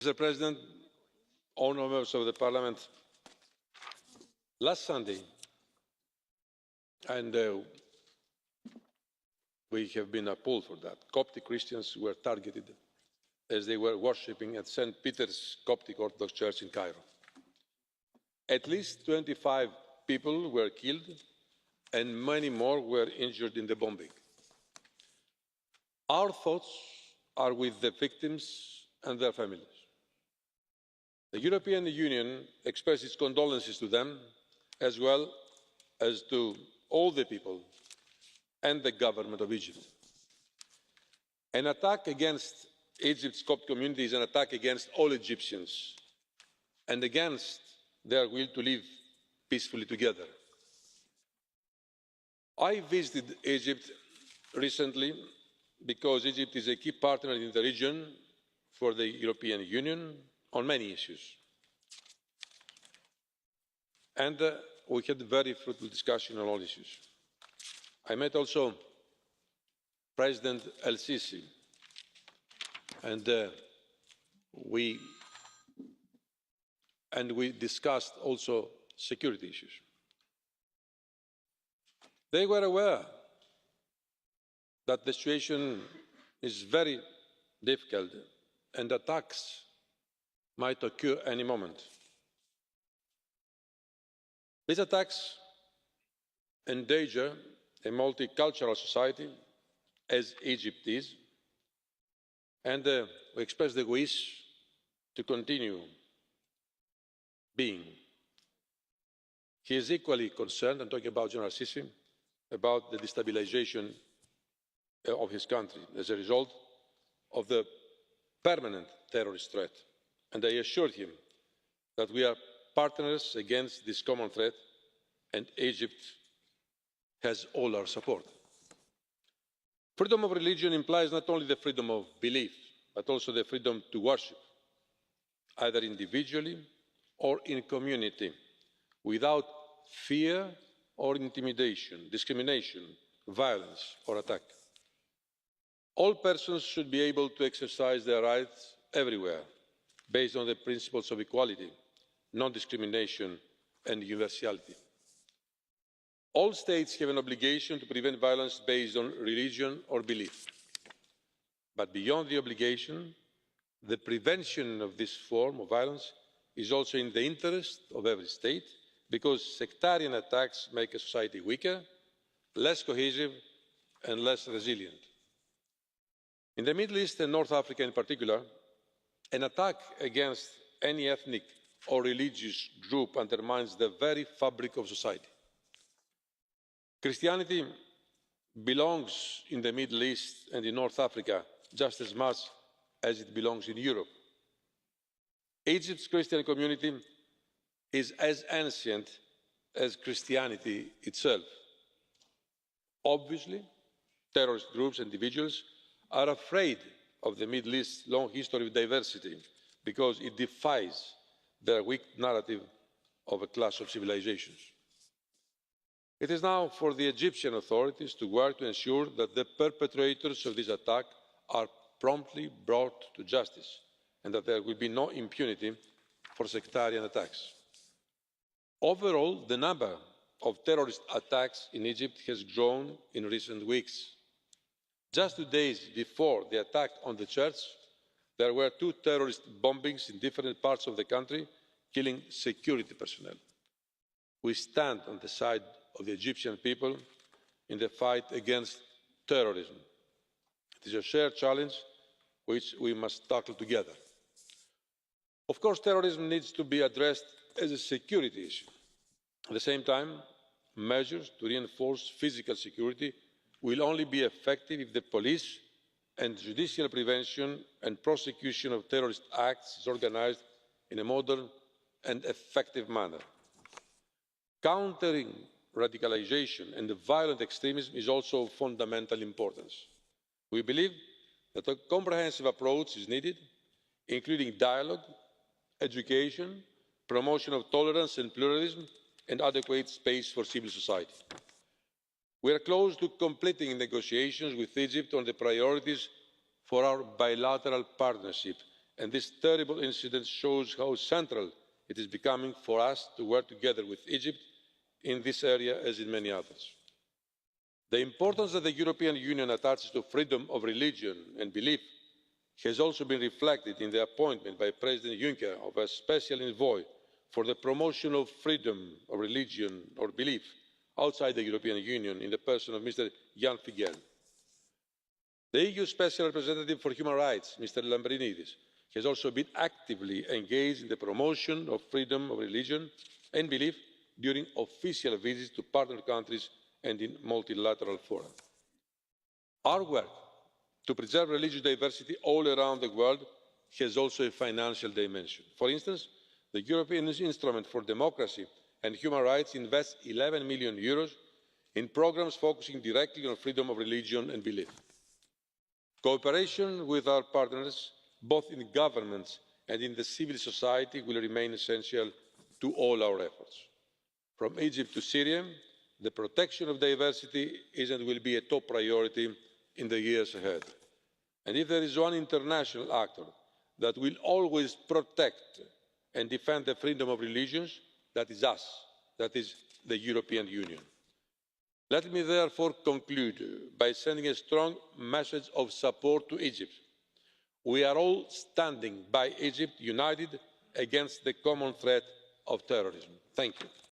Mr. President, honourable members of the Parliament, last Sunday, and we have been appalled for that, Coptic Christians were targeted as they were worshipping at St. Peter's Coptic Orthodox Church in Cairo. At least 25 people were killed and many more were injured in the bombing. Our thoughts are with the victims and their families. The European Union expresses condolences to them, as well as to all the people and the government of Egypt. An attack against Egypt's Coptic community is an attack against all Egyptians and against their will to live peacefully together. I visited Egypt recently because Egypt is a key partner in the region for the European Union on many issues. And we had a very fruitful discussion on all issues. I met also President El-Sisi, and we discussed also security issues. They were aware that the situation is very difficult and attacks might occur any moment. These attacks endanger a multicultural society, as Egypt is, and we express the wish to continue being. He is equally concerned, I'm talking about General Sisi, about the destabilisation of his country as a result of the permanent terrorist threat. And I assured him that we are partners against this common threat and Egypt has all our support. Freedom of religion implies not only the freedom of belief, but also the freedom to worship, either individually or in community, without fear or intimidation, discrimination, violence or attack. All persons should be able to exercise their rights everywhere, based on the principles of equality, non-discrimination and universality. All states have an obligation to prevent violence based on religion or belief. But beyond the obligation, the prevention of this form of violence is also in the interest of every state, because sectarian attacks make a society weaker, less cohesive and less resilient. In the Middle East and North Africa in particular, an attack against any ethnic or religious group undermines the very fabric of society. Christianity belongs in the Middle East and in North Africa just as much as it belongs in Europe. Egypt's Christian community is as ancient as Christianity itself. Obviously, terrorist groups and individuals are afraid of the Middle East's long history of diversity because it defies their weak narrative of a clash of civilizations. It is now for the Egyptian authorities to work to ensure that the perpetrators of this attack are promptly brought to justice and that there will be no impunity for sectarian attacks. Overall, the number of terrorist attacks in Egypt has grown in recent weeks. Just 2 days before the attack on the church, there were 2 terrorist bombings in different parts of the country, killing security personnel. We stand on the side of the Egyptian people in the fight against terrorism. It is a shared challenge which we must tackle together. Of course, terrorism needs to be addressed as a security issue. At the same time, measures to reinforce physical security will only be effective if the police and judicial prevention and prosecution of terrorist acts is organised in a modern and effective manner. Countering radicalisation and violent extremism is also of fundamental importance. We believe that a comprehensive approach is needed, including dialogue, education, promotion of tolerance and pluralism, and adequate space for civil society. We are close to completing negotiations with Egypt on the priorities for our bilateral partnership, and this terrible incident shows how central it is becoming for us to work together with Egypt in this area as in many others. The importance that the European Union attaches to freedom of religion and belief has also been reflected in the appointment by President Juncker of a special envoy for the promotion of freedom of religion or belief outside the European Union, in the person of Mr. Jan Figel. The EU Special Representative for Human Rights, Mr. Lambrinidis, has also been actively engaged in the promotion of freedom of religion and belief during official visits to partner countries and in multilateral fora. Our work to preserve religious diversity all around the world has also a financial dimension. For instance, the European Instrument for Democracy and Human Rights invests €11 million in programmes focusing directly on freedom of religion and belief. Cooperation with our partners, both in governments and in the civil society, will remain essential to all our efforts. From Egypt to Syria, the protection of diversity is and will be a top priority in the years ahead. And if there is one international actor that will always protect and defend the freedom of religions, that is us, that is the European Union. Let me therefore conclude by sending a strong message of support to Egypt. We are all standing by Egypt, united against the common threat of terrorism. Thank you.